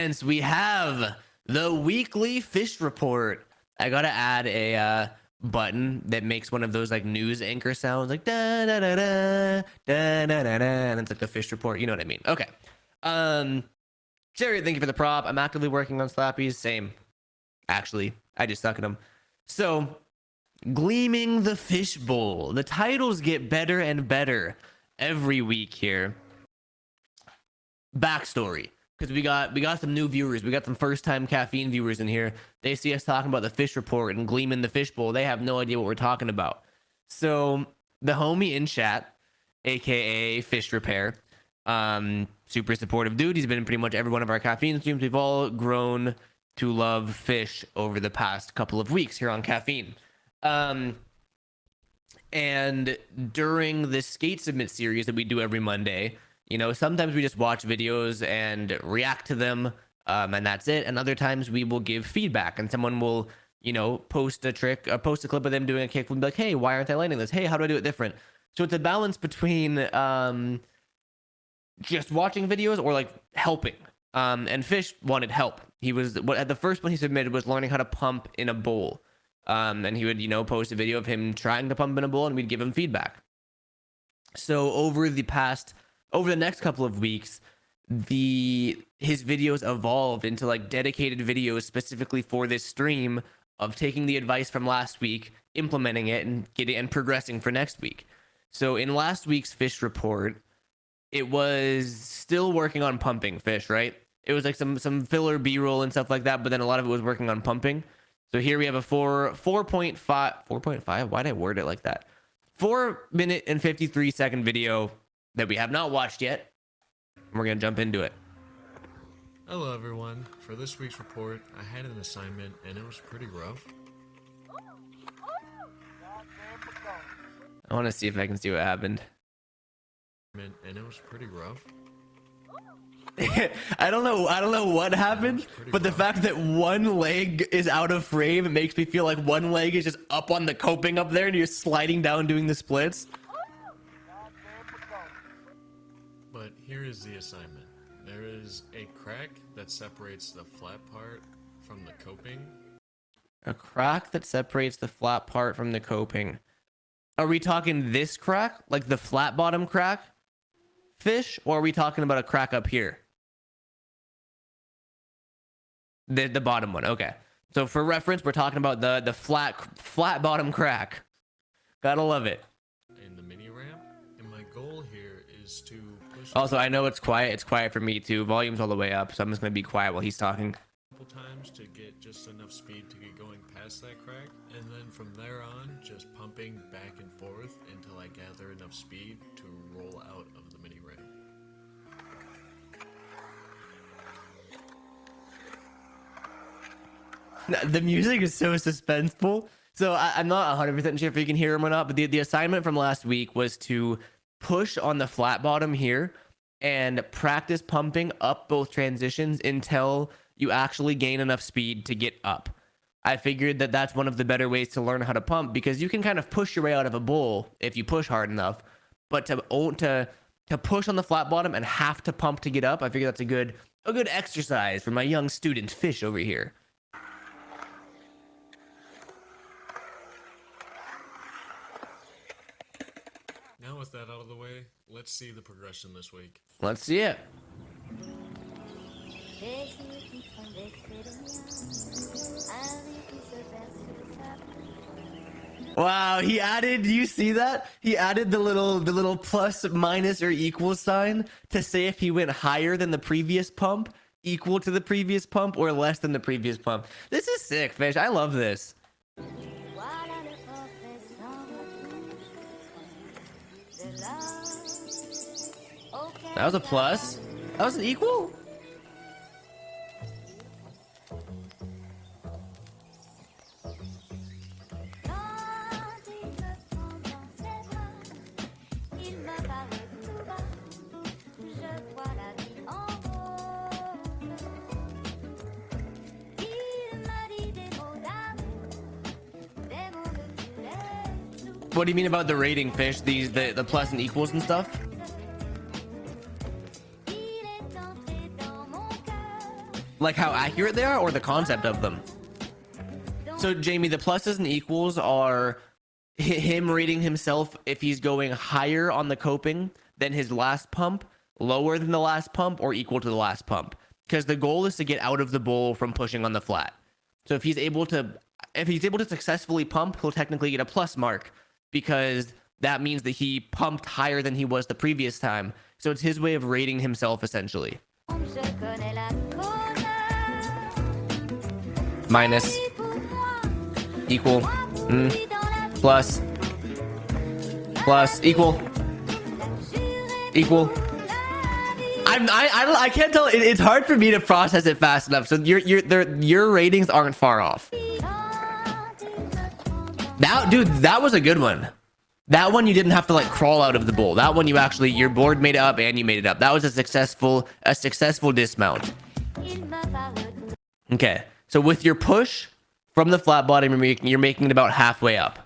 Since we have the weekly fish report, I gotta add a button that makes one of those like news anchor sounds, like da da da da da da da da, and it's like the fish report. You know what I mean? Okay. Jerry, thank you for the prop. I'm actively working on slappies. Same. Actually, I just suck at them. So, Gleaming the Fish Bowl. The titles get better and better every week here. Backstory, because we got some new viewers. We got some first time Caffeine viewers in here. They see us talking about the fish report and Gleaming the Fish Bowl. They have no idea what we're talking about. So the homie in chat, aka Fish Repair, super supportive dude. He's been in pretty much every one of our Caffeine streams. We've all grown to love fish over the past couple of weeks here on Caffeine. And during this skate submit series that we do every Monday, you know, sometimes we just watch videos and react to them, and that's it. And other times we will give feedback, and someone will, you know, post a trick, post a clip of them doing a kick, and be like, hey, why aren't they landing this? Hey, how do I do it different? So it's a balance between just watching videos or like helping. And Fish wanted help. He was, at the first one he submitted was learning how to pump in a bowl. And he would, you know, post a video of him trying to pump in a bowl, and we'd give him feedback. So over the next couple of weeks, his videos evolved into like dedicated videos specifically for this stream of taking the advice from last week, implementing it, and progressing for next week. So in last week's fish report, it was still working on pumping fish, right? It was like some filler B-roll and stuff like that, but then a lot of it was working on pumping. So here we have a 4.5. Why did I word it like that? 4-minute and 53-second video that we have not watched yet. We're gonna jump into it. Hello everyone. For this week's report, I had an assignment and it was pretty rough. I want to see if I can see what happened. And it was pretty rough. I don't know what happened, but the fact that one leg is out of frame makes me feel like one leg is just up on the coping up there and you're sliding down doing the splits. But here is the assignment. There is a crack that separates the flat part from the coping. A crack that separates the flat part from the coping. Are we talking this crack? Like the flat bottom crack? Fish? Or are we talking about a crack up here? The bottom one. Okay. So for reference, we're talking about the flat bottom crack. Gotta love it. In the mini ramp. And my goal here is to push. Also, I know it's quiet. It's quiet for me too. Volume's all the way up, so I'm just gonna be quiet while he's talking. A couple times to get just enough speed to get going past that crack, and then from there on, just pumping back and forth until I gather enough speed to roll out of the mini ramp. The music is so suspenseful. So I'm not 100% sure if you can hear him or not, but the assignment from last week was to push on the flat bottom here and practice pumping up both transitions until you actually gain enough speed to get up. I figured that that's one of the better ways to learn how to pump, because you can kind of push your way out of a bowl if you push hard enough, but to push on the flat bottom and have to pump to get up, I figure that's a good exercise for my young student Fish over here. Now with that out of the way, let's see the progression this week. Let's see it. Wow, he added, do you see that? He added the little plus, minus, or equal sign to say if he went higher than the previous pump, equal to the previous pump, or less than the previous pump. This is sick, Fish. I love this. That was a plus. That was an equal. What do you mean about the rating, Fish? The plus and equals and stuff? Like how accurate they are, or the concept of them? So Jamie, the pluses and equals are him rating himself if he's going higher on the coping than his last pump, lower than the last pump, or equal to the last pump. Because the goal is to get out of the bowl from pushing on the flat. So if he's able to successfully pump, he'll technically get a plus mark, because that means that he pumped higher than he was the previous time. So it's his way of rating himself essentially. Minus, equal, plus, equal. I can't tell. It's hard for me to process it fast enough. So your ratings aren't far off. That was a good one. That one you didn't have to like crawl out of the bowl. That one you actually, your board made it up and you made it up. That was a successful dismount. Okay, so with your push from the flat bottom, you're making it about halfway up.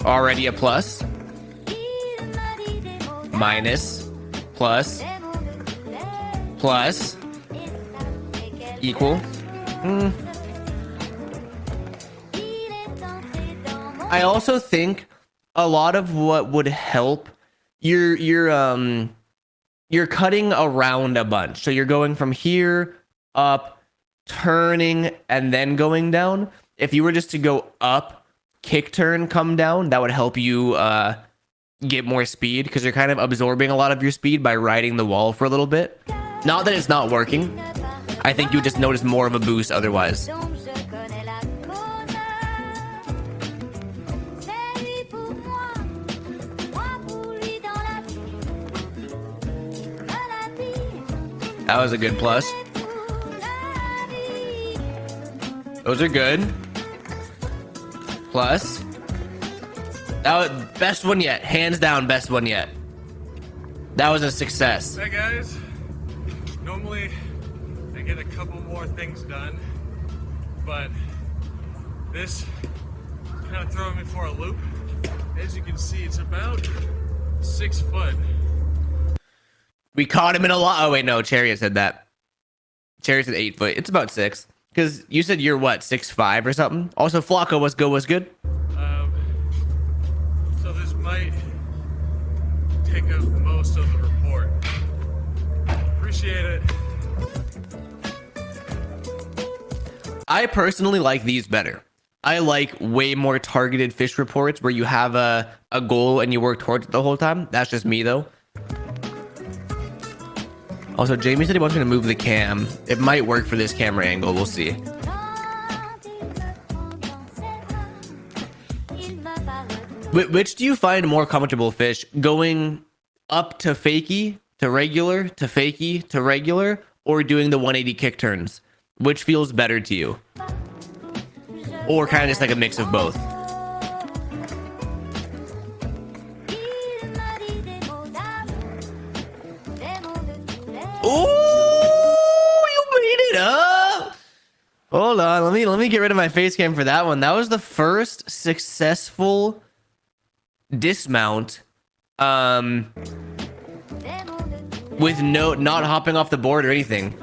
Already a plus. Minus. Plus. Plus. Equal. I also think a lot of what would help, you're cutting around a bunch. So you're going from here up, turning, and then going down. If you were just to go up, kick turn, come down, that would help you get more speed, because you're kind of absorbing a lot of your speed by riding the wall for a little bit. Not that it's not working. I think you just notice more of a boost otherwise. That was a good plus. Those are good. Plus. That was best one yet. Hands down, best one yet. That was a success. Hey guys. Normally I get a couple more things done, but this kind of throwing me for a loop. As you can see, it's about 6 foot. We caught him in a lot. Oh wait, no, Chariot said that. Chariot said 8 foot. It's about 6. Because you said you're what, 6'5" or something? Also, Flacco, what's good? So this might take up most of the report. Appreciate it. I personally like these better. I like way more targeted fish reports where you have a goal and you work towards it the whole time. That's just me though. Also, Jamie said he wants me to move the cam. It might work for this camera angle. We'll see. Which do you find more comfortable, Fish? Going up to fakie, to regular, to fakie, to regular, or doing the 180 kick turns? Which feels better to you? Or kind of just like a mix of both? Oh, you made it up. Hold on, let me get rid of my face cam for that one. That was the first successful dismount with not hopping off the board or anything.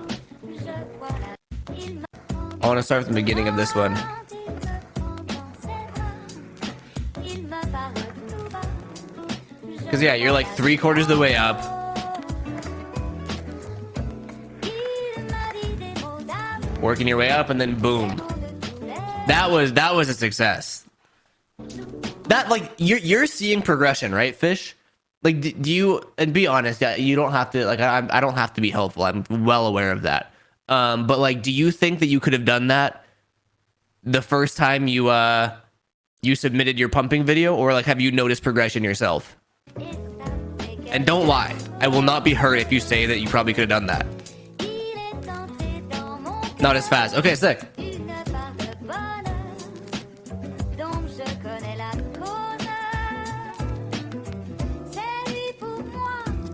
I want to start from the beginning of this one. Because yeah, you're like 3/4 of the way up. Working your way up, and then boom. That was a success. That, like, you're seeing progression, right, Fish? Like, do you, and be honest, you don't have to, like, I don't have to be helpful. I'm well aware of that. But like, do you think that you could have done that the first time you submitted your pumping video, or like, have you noticed progression yourself? And don't lie. I will not be hurt if you say that you probably could have done that. Not as fast. Okay, sick.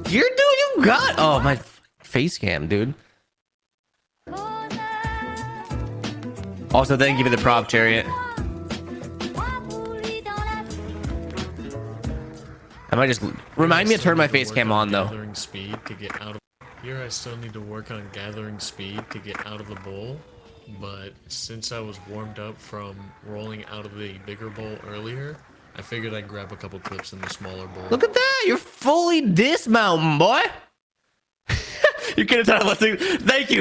You got, oh, my face cam, dude. Also, thank you for the prop, Chariot. I might just remind me to turn my face cam on though. Gathering speed to get out of here. I still need to work on gathering speed to get out of the bowl, but since I was warmed up from rolling out of the bigger bowl earlier, I figured I'd grab a couple clips in the smaller bowl. Look at that! You're fully dismounting, boy. You could have done listening. Thank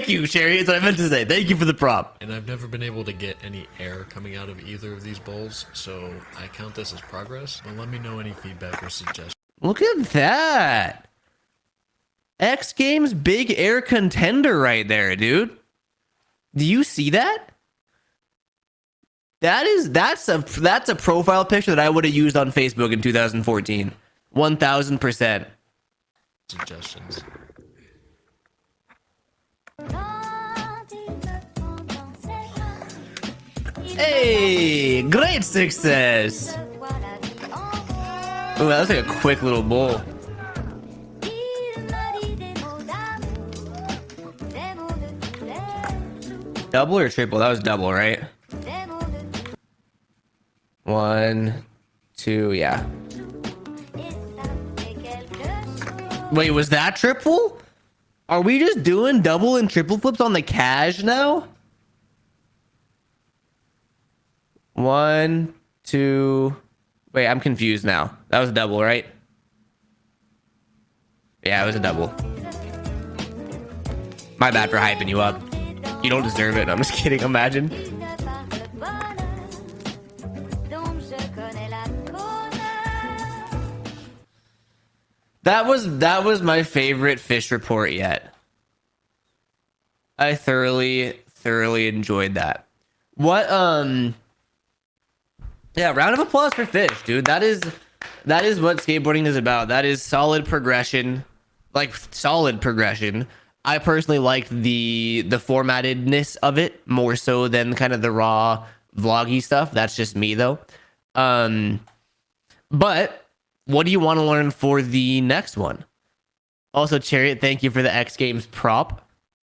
you, Sherry. That's what I meant to say. Thank you for the prop. And I've never been able to get any air coming out of either of these bowls, so I count this as progress. But let me know any feedback or suggestions. Look at that. X Games big air contender right there, dude. Do you see that? That's a profile picture that I would have used on Facebook in 2014. 1000%. Suggestions. Hey, great success. Oh, that was like a quick little bowl. Double or triple? That was double, right? 1, 2, yeah. Wait, was that triple? Are we just doing double and triple flips on the cash now? 1, 2. Wait, I'm confused now. That was a double, right? Yeah, it was a double. My bad for hyping you up. You don't deserve it. I'm just kidding. Imagine. That was my favorite fish report yet. I thoroughly enjoyed that. What yeah, round of applause for Fish, dude. That is what skateboarding is about. That is solid progression. Like solid progression. I personally liked the formatedness of it more so than kind of the raw vloggy stuff. That's just me though. But what do you want to learn for the next one? Also, Chariot, thank you for the X Games prop.